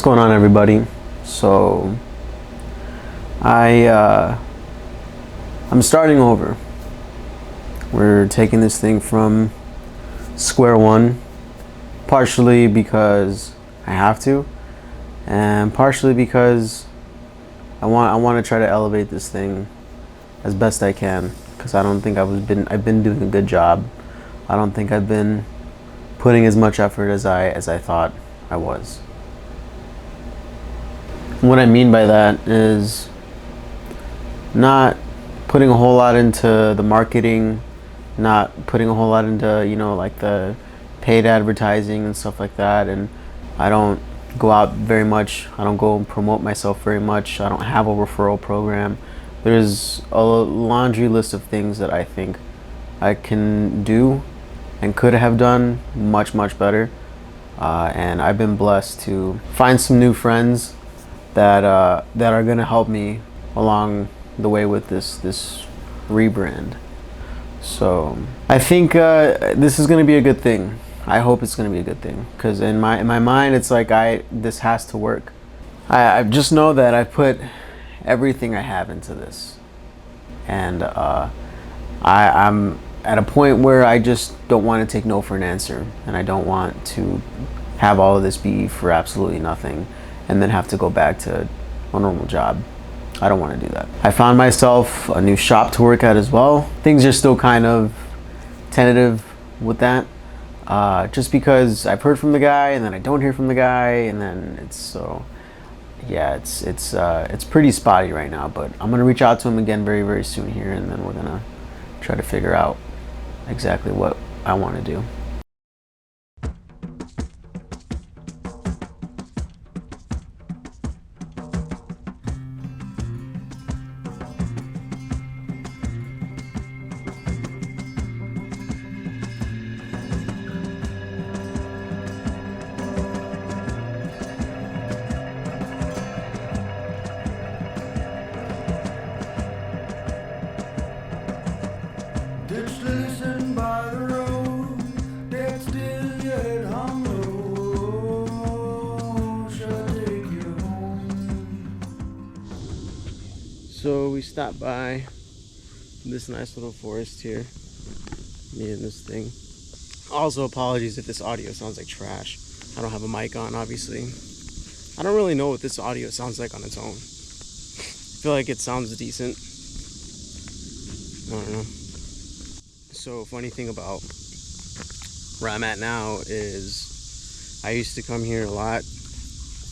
going on, everybody? So I I'm starting over. We're taking this thing from square one, partially because I have to, and partially because I want to try to elevate this thing as best I can, because I don't think I've been doing a good job. I don't think I've been putting as much effort as I thought I was. What I mean by that is not putting a whole lot into the marketing, not putting a whole lot into, like the paid advertising and stuff like that. And I don't go out very much. I don't go and promote myself very much. I don't have a referral program. There's a laundry list of things that I think I can do and could have done much better. And I've been blessed to find some new friends that are gonna help me along the way with this rebrand. So I think this is gonna be a good thing. I hope it's gonna be a good thing, because in my mind it's like this has to work. I just know that I put everything I have into this, and I'm at a point where I just don't want to take no for an answer, and I don't want to have all of this be for absolutely nothing and then have to go back to a normal job. I don't want to do that. I found myself a new shop to work at as well. Things are still kind of tentative with that, just because I've heard from the guy and then I don't hear from the guy, and then it's pretty spotty right now. But I'm gonna reach out to him again very soon here, and then we're gonna try to figure out exactly what I want to do. So we stopped by this nice little forest here, me and this thing. Also, apologies if this audio sounds like trash. I don't have a mic on, obviously. I don't really know what this audio sounds like on its own. I feel like it sounds decent. I don't know. So funny thing about where I'm at now is I used to come here a lot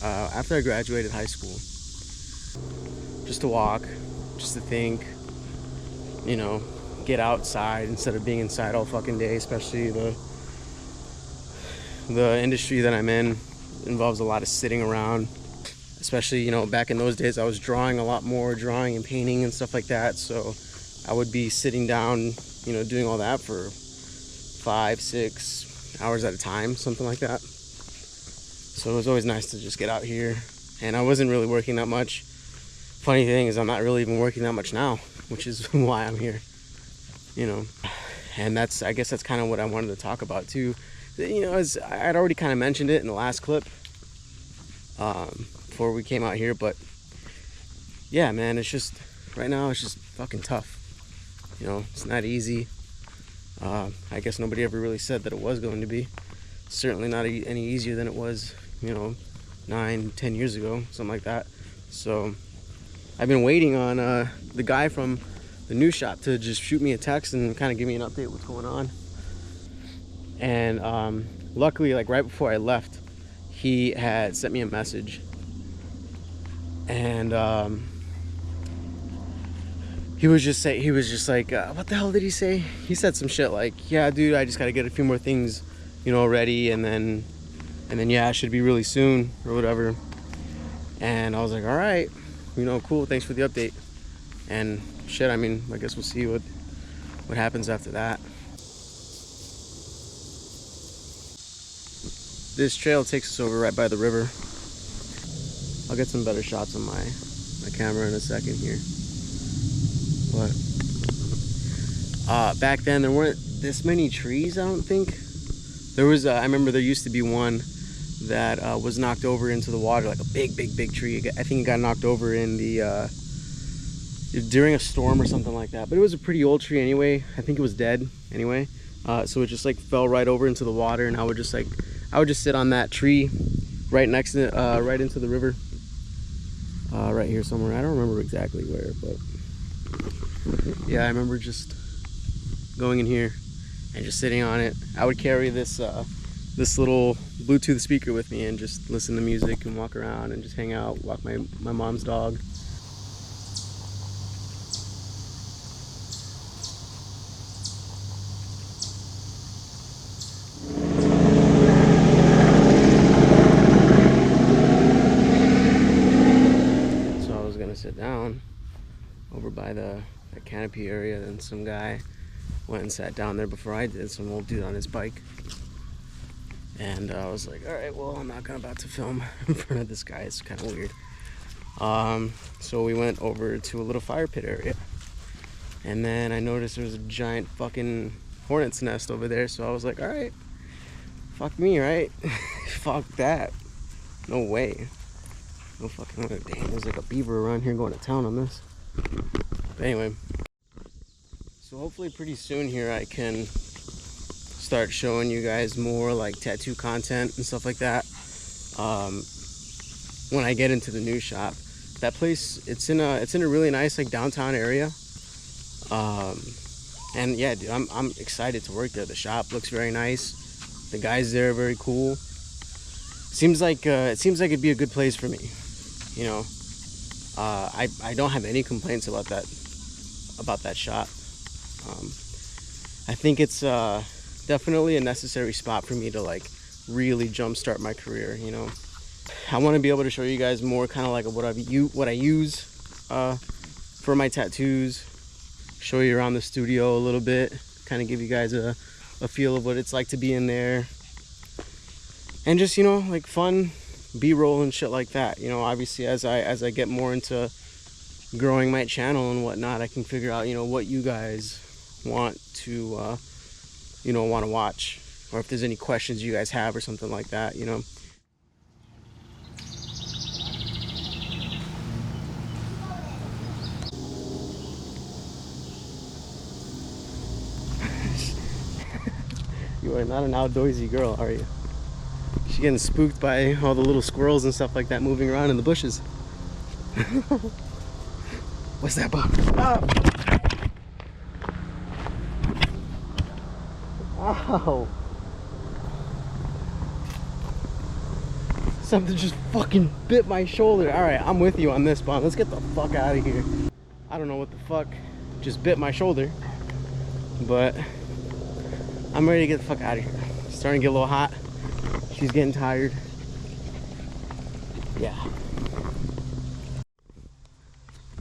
after I graduated high school, just to walk, just to think, get outside instead of being inside all fucking day. Especially the industry that I'm in involves a lot of sitting around. Especially, back in those days I was drawing a lot more, drawing and painting and stuff like that. So I would be sitting down, doing all that for 5-6 hours at a time, something like that. So it was always nice to just get out here. And I wasn't really working that much. Funny thing is, I'm not really even working that much now, which is why I'm here, and I guess that's kind of what I wanted to talk about too. As I'd already kind of mentioned it in the last clip before we came out here, but yeah, man, it's just right now it's just fucking tough. It's not easy. I guess nobody ever really said that it was going to be. Certainly not any easier than it was 9-10 years ago, something like that. So I've been waiting on the guy from the new shop to just shoot me a text and kind of give me an update what's going on. And luckily, like right before I left, he had sent me a message. And he was just like, what the hell did he say? He said some shit like, yeah, dude, I just got to get a few more things, ready, and then yeah, it should be really soon or whatever. And I was like, all right. Cool, thanks for the update. And shit, I guess we'll see what happens after that. This trail takes us over right by the river. I'll get some better shots on my camera in a second here. But back then there weren't this many trees, I don't think. There was I remember there used to be one that was knocked over into the water, like a big tree. I think it got knocked over in the during a storm or something like that. But it was a pretty old tree anyway. I think it was dead anyway. So it just like fell right over into the water, and I would just sit on that tree right next to right into the river. Right here somewhere. I don't remember exactly where, but yeah, I remember just going in here and just sitting on it. I would carry this this little Bluetooth speaker with me and just listen to music and walk around and just hang out, walk my mom's dog. So I was gonna sit down over by the canopy area, and some guy went and sat down there before I did, some old dude on his bike. And I was like, all right, well, I'm not about to film in front of this guy. It's kind of weird. So we went over to a little fire pit area, and then I noticed there was a giant fucking hornet's nest over there. So I was like, all right, fuck me, right? Fuck that. No way. No fucking way. Damn, there's like a beaver around here going to town on this. But anyway, so hopefully pretty soon here I can start showing you guys more like tattoo content and stuff like that. When I get into the new shop, that place, it's in a really nice like downtown area. And yeah, dude, I'm excited to work there. The shop looks very nice. The guys there are very cool. Seems like it'd be a good place for me. You know, I don't have any complaints about that shop. I think it's definitely a necessary spot for me to like really jumpstart my career. You know, I want to be able to show you guys more kind of like what I use for my tattoos. Show you around the studio a little bit, kind of give you guys a feel of what it's like to be in there, and just, you know, like fun B-roll and shit like that. You know, obviously as I get more into growing my channel and whatnot, I can figure out, you know, what you guys want to want to watch, or if there's any questions you guys have or something like that, you know. You are not an outdoorsy girl, are you? She's getting spooked by all the little squirrels and stuff like that moving around in the bushes. What's that, Bob? Ow! Something just fucking bit my shoulder. Alright, I'm with you on this, Bob. Let's get the fuck out of here. I don't know what the fuck just bit my shoulder, but I'm ready to get the fuck out of here. It's starting to get a little hot. She's getting tired. Yeah.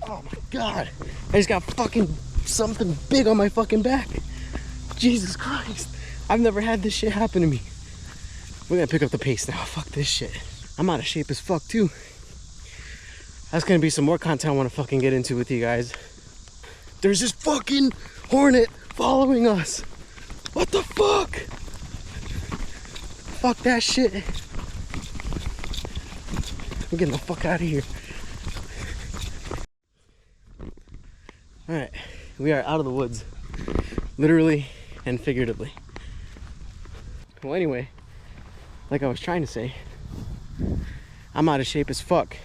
Oh my god. I just got fucking something big on my fucking back. Jesus Christ. I've never had this shit happen to me. We're gonna pick up the pace now. Fuck this shit. I'm out of shape as fuck too. That's gonna be some more content I wanna fucking get into with you guys. There's this fucking hornet following us. What the fuck? Fuck that shit. I'm getting the fuck out of here. Alright, we are out of the woods. Literally and figuratively. Well, anyway, like I was trying to say, I'm out of shape as fuck.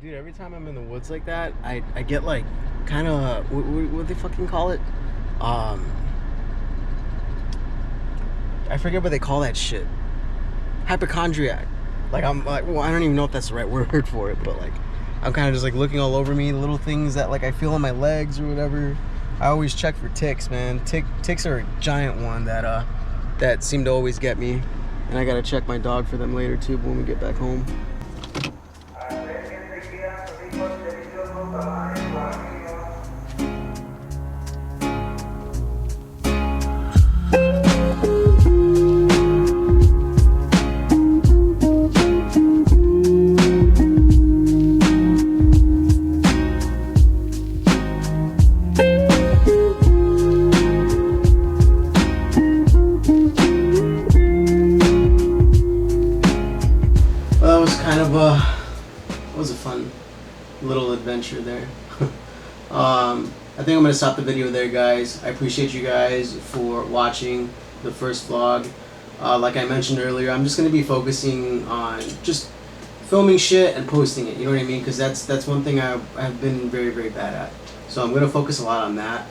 Dude, every time I'm in the woods like that, I get like kind of, what do they fucking call it? I forget what they call that shit. Hypochondriac. Like, I'm like, well, I don't even know if that's the right word for it, but like, I'm kind of just like looking all over me, little things that like I feel on my legs or whatever. I always check for ticks, man. Ticks are a giant one that seem to always get me, and I gotta check my dog for them later too when we get back home. I think I'm gonna stop the video there, guys. I appreciate you guys for watching the first vlog. Like I mentioned earlier, I'm just gonna be focusing on just filming shit and posting it. You know what I mean? Because that's one thing I've been very, very bad at. So I'm gonna focus a lot on that.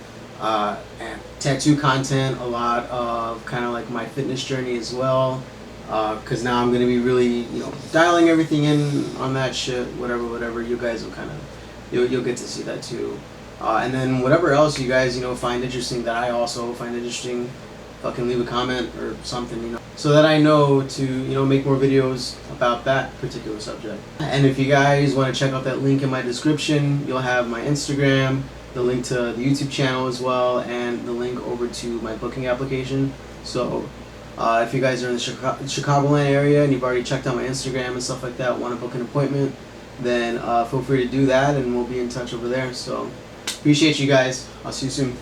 And tattoo content, a lot of kind of like my fitness journey as well. Because now I'm gonna be really, dialing everything in on that shit. Whatever. You guys will kind of, you'll get to see that too. And then whatever else you guys, find interesting that I also find interesting, fucking leave a comment or something, so that I know to, make more videos about that particular subject. And if you guys want to check out that link in my description, you'll have my Instagram, the link to the YouTube channel as well, and the link over to my booking application. So if you guys are in the Chicagoland area and you've already checked out my Instagram and stuff like that, want to book an appointment, then feel free to do that and we'll be in touch over there. So appreciate you guys. I'll see you soon.